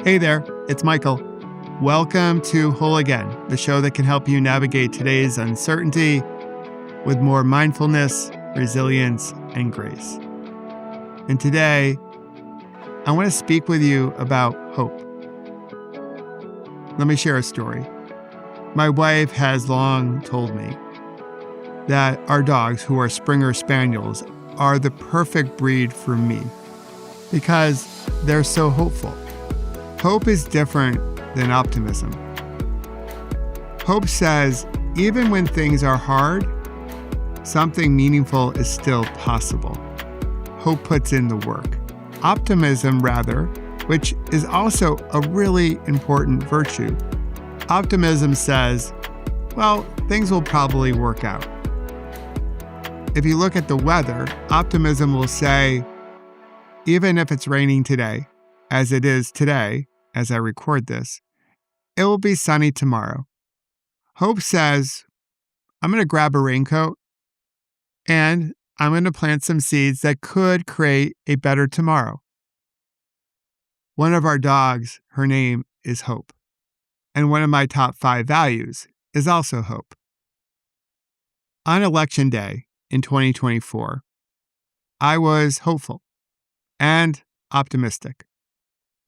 Hey there, it's Michael. Welcome to Whole Again, the show that can help you navigate today's uncertainty with more mindfulness, resilience, and grace. And today, I want to speak with you about hope. Let me share a story. My wife has long told me that our dogs, who are Springer Spaniels, are the perfect breed for me because they're so hopeful. Hope is different than optimism. Hope says, even when things are hard, something meaningful is still possible. Hope puts in the work. Optimism, rather, which is also a really important virtue. Optimism says, well, things will probably work out. If you look at the weather, optimism will say, even if it's raining today, as it is today, as I record this, it will be sunny tomorrow. Hope says, I'm going to grab a raincoat and I'm going to plant some seeds that could create a better tomorrow. One of our dogs, her name is Hope. And one of my top 5 values is also hope. On Election Day in 2024, I was hopeful and optimistic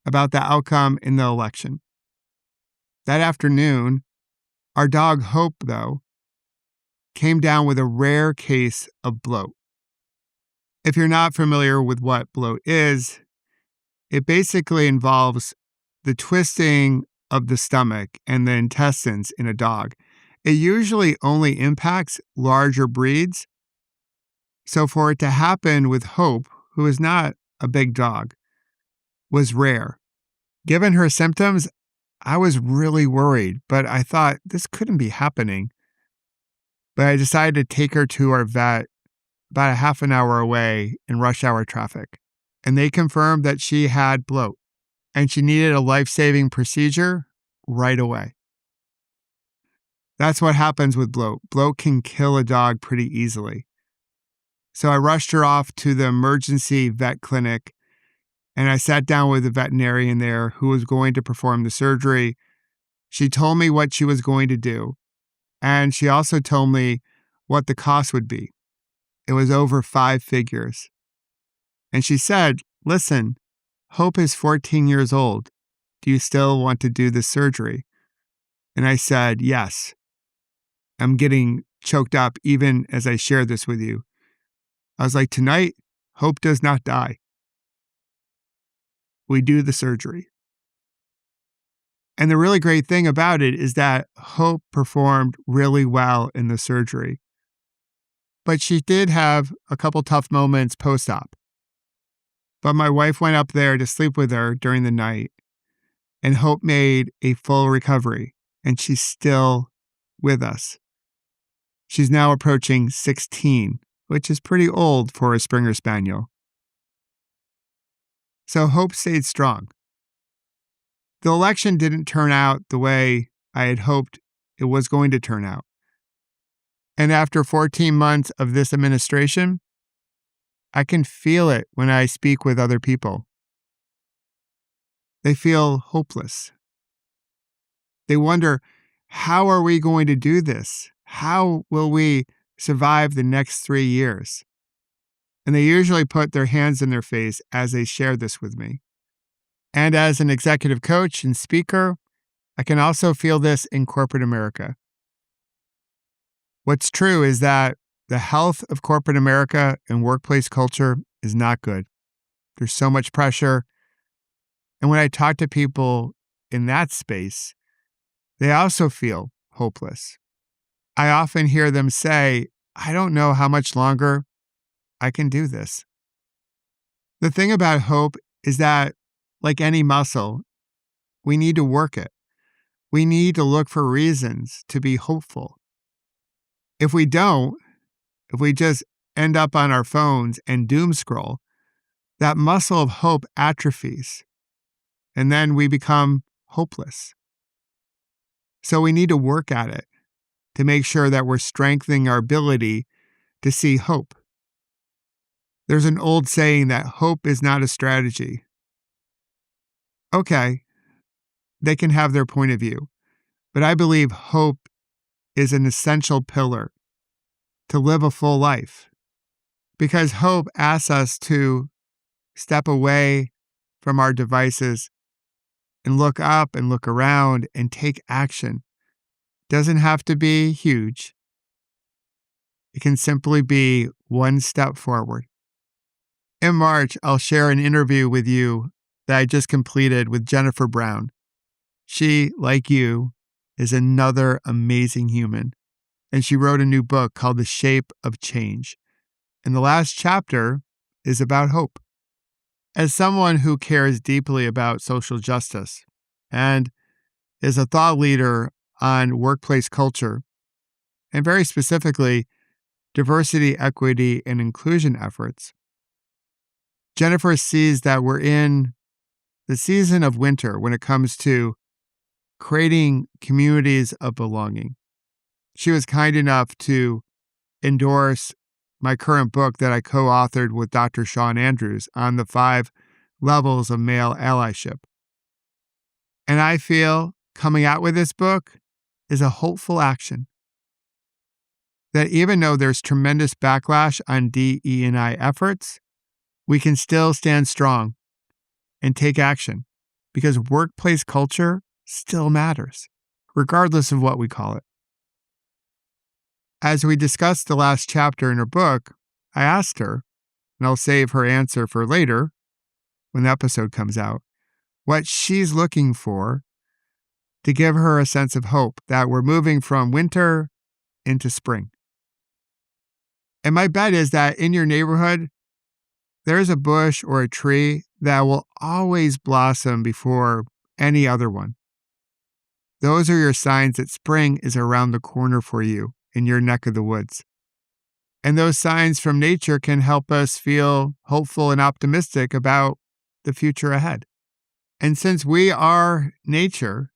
about the outcome in the election. That afternoon, our dog Hope, though, came down with a rare case of bloat. If you're not familiar with what bloat is, it basically involves the twisting of the stomach and the intestines in a dog. It usually only impacts larger breeds. So for it to happen with Hope, who is not a big dog, was rare. Given her symptoms, I was really worried, but I thought this couldn't be happening. But I decided to take her to our vet about a half an hour away in rush hour traffic. And they confirmed that she had bloat and she needed a life-saving procedure right away. That's what happens with bloat. Bloat can kill a dog pretty easily. So I rushed her off to the emergency vet clinic. And I sat down with the veterinarian there who was going to perform the surgery. She told me what she was going to do. And she also told me what the cost would be. It was over 5 figures. And she said, listen, Hope is 14 years old. Do you still want to do this surgery? And I said, yes. I'm getting choked up even as I share this with you. I was like, tonight, Hope does not die. We do the surgery. And the really great thing about it is that Hope performed really well in the surgery. But she did have a couple tough moments post-op. But my wife went up there to sleep with her during the night, and Hope made a full recovery, and she's still with us. She's now approaching 16, which is pretty old for a Springer Spaniel. So Hope stayed strong. The election didn't turn out the way I had hoped it was going to turn out. And after 14 months of this administration, I can feel it when I speak with other people. They feel hopeless. They wonder, how are we going to do this? How will we survive the next 3 years? And they usually put their hands in their face as they share this with me. And as an executive coach and speaker, I can also feel this in corporate America. What's true is that the health of corporate America and workplace culture is not good. There's so much pressure. And when I talk to people in that space, they also feel hopeless. I often hear them say, I don't know how much longer I can do this. The thing about hope is that, like any muscle, we need to work it. We need to look for reasons to be hopeful. If we don't, if we just end up on our phones and doom scroll, that muscle of hope atrophies, and then we become hopeless. So we need to work at it to make sure that we're strengthening our ability to see hope. There's an old saying that hope is not a strategy. Okay, They can have their point of view. But I believe hope is an essential pillar to live a full life, because hope asks us to step away from our devices and look up and look around and take action. Doesn't have to be huge. It can simply be one step forward. In March, I'll share an interview with you that I just completed with Jennifer Brown. She, like you, is another amazing human, and she wrote a new book called The Shape of Change. And the last chapter is about hope. As someone who cares deeply about social justice and is a thought leader on workplace culture, and very specifically, diversity, equity, and inclusion efforts, Jennifer sees that we're in the season of winter when it comes to creating communities of belonging. She was kind enough to endorse my current book that I co-authored with Dr. Sean Andrews on the 5 levels of male allyship. And I feel coming out with this book is a hopeful action. That even though there's tremendous backlash on DE&I efforts, we can still stand strong and take action, because workplace culture still matters, regardless of what we call it. As we discussed the last chapter in her book, I asked her, and I'll save her answer for later when the episode comes out, what she's looking for to give her a sense of hope that we're moving from winter into spring. And my bet is that in your neighborhood, there's a bush or a tree that will always blossom before any other one. Those are your signs that spring is around the corner for you in your neck of the woods. And those signs from nature can help us feel hopeful and optimistic about the future ahead. And since we are nature,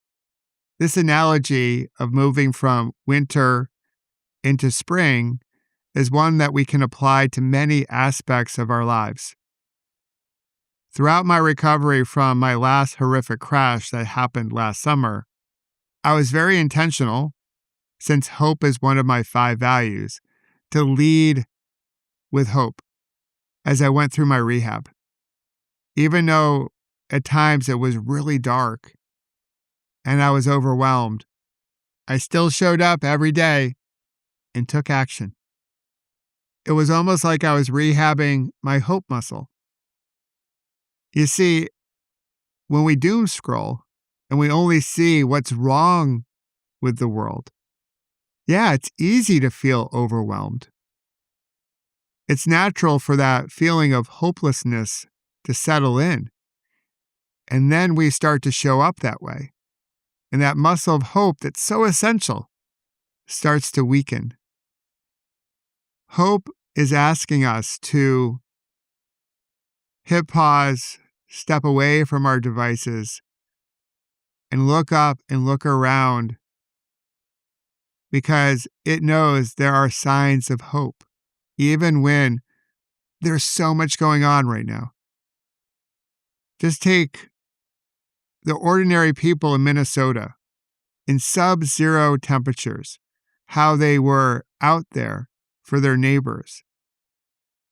this analogy of moving from winter into spring is one that we can apply to many aspects of our lives. Throughout my recovery from my last horrific crash that happened last summer, I was very intentional, since hope is one of my 5 values, to lead with hope as I went through my rehab. Even though at times it was really dark and I was overwhelmed, I still showed up every day and took action. It was almost like I was rehabbing my hope muscle. You see, when we doom scroll and we only see what's wrong with the world, yeah, it's easy to feel overwhelmed. It's natural for that feeling of hopelessness to settle in. And then we start to show up that way. And that muscle of hope that's so essential starts to weaken. Hope is asking us to hit pause, step away from our devices, and look up and look around, because it knows there are signs of hope, even when there's so much going on right now. Just take the ordinary people in Minnesota in sub-zero temperatures, how they were out there for their neighbors.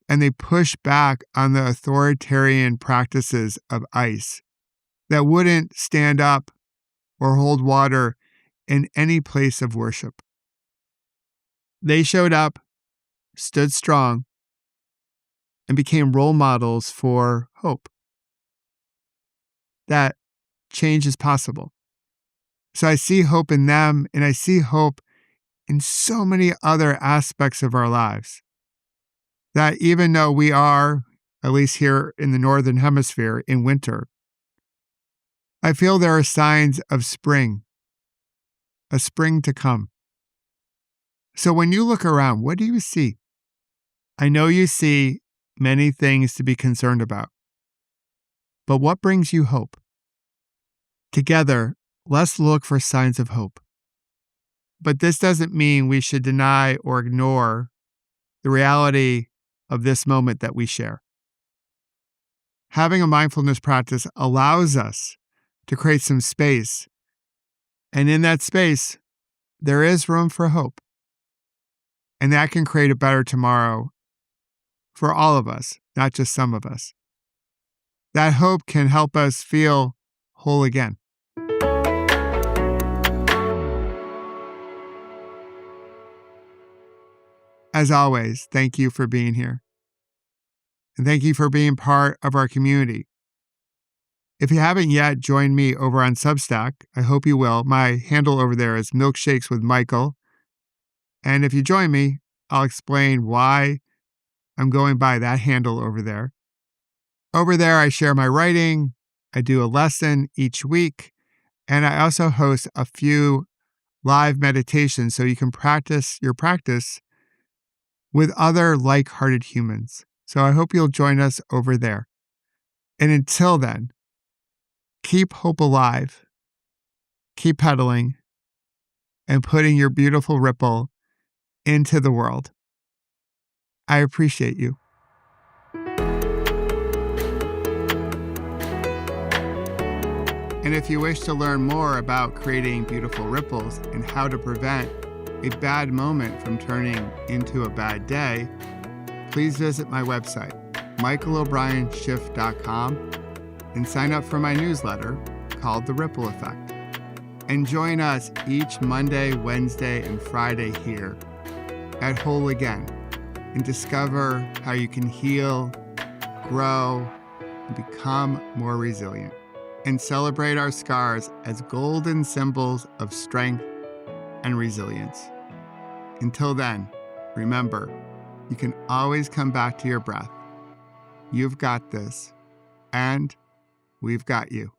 And they push back on the authoritarian practices of ICE that wouldn't stand up or hold water in any place of worship. They showed up, stood strong, and became role models for hope. That change is possible. So I see hope in them, and I see hope in so many other aspects of our lives. That even though we are, at least here in the Northern Hemisphere, in winter, I feel there are signs of spring, a spring to come. So when you look around, what do you see? I know you see many things to be concerned about, but what brings you hope? Together, let's look for signs of hope. But this doesn't mean we should deny or ignore the reality of this moment that we share. Having a mindfulness practice allows us to create some space. And in that space, there is room for hope. And that can create a better tomorrow for all of us, not just some of us. That hope can help us feel whole again. As always, thank you for being here. And thank you for being part of our community. If you haven't yet joined me over on Substack, I hope you will. My handle over there is Milkshakes with Michael. And if you join me, I'll explain why I'm going by that handle over there. Over there, I share my writing. I do a lesson each week. And I also host a few live meditations so you can practice your practice with other like-hearted humans. So I hope you'll join us over there. And until then, keep hope alive, keep pedaling, and putting your beautiful ripple into the world. I appreciate you. And if you wish to learn more about creating beautiful ripples and how to prevent a bad moment from turning into a bad day, please visit my website, michaelobrienshift.com, and sign up for my newsletter called The Ripple Effect. And join us each Monday, Wednesday, and Friday here at Whole Again and discover how you can heal, grow, and become more resilient. And celebrate our scars as golden symbols of strength and resilience. Until then, remember, you can always come back to your breath. You've got this, and we've got you.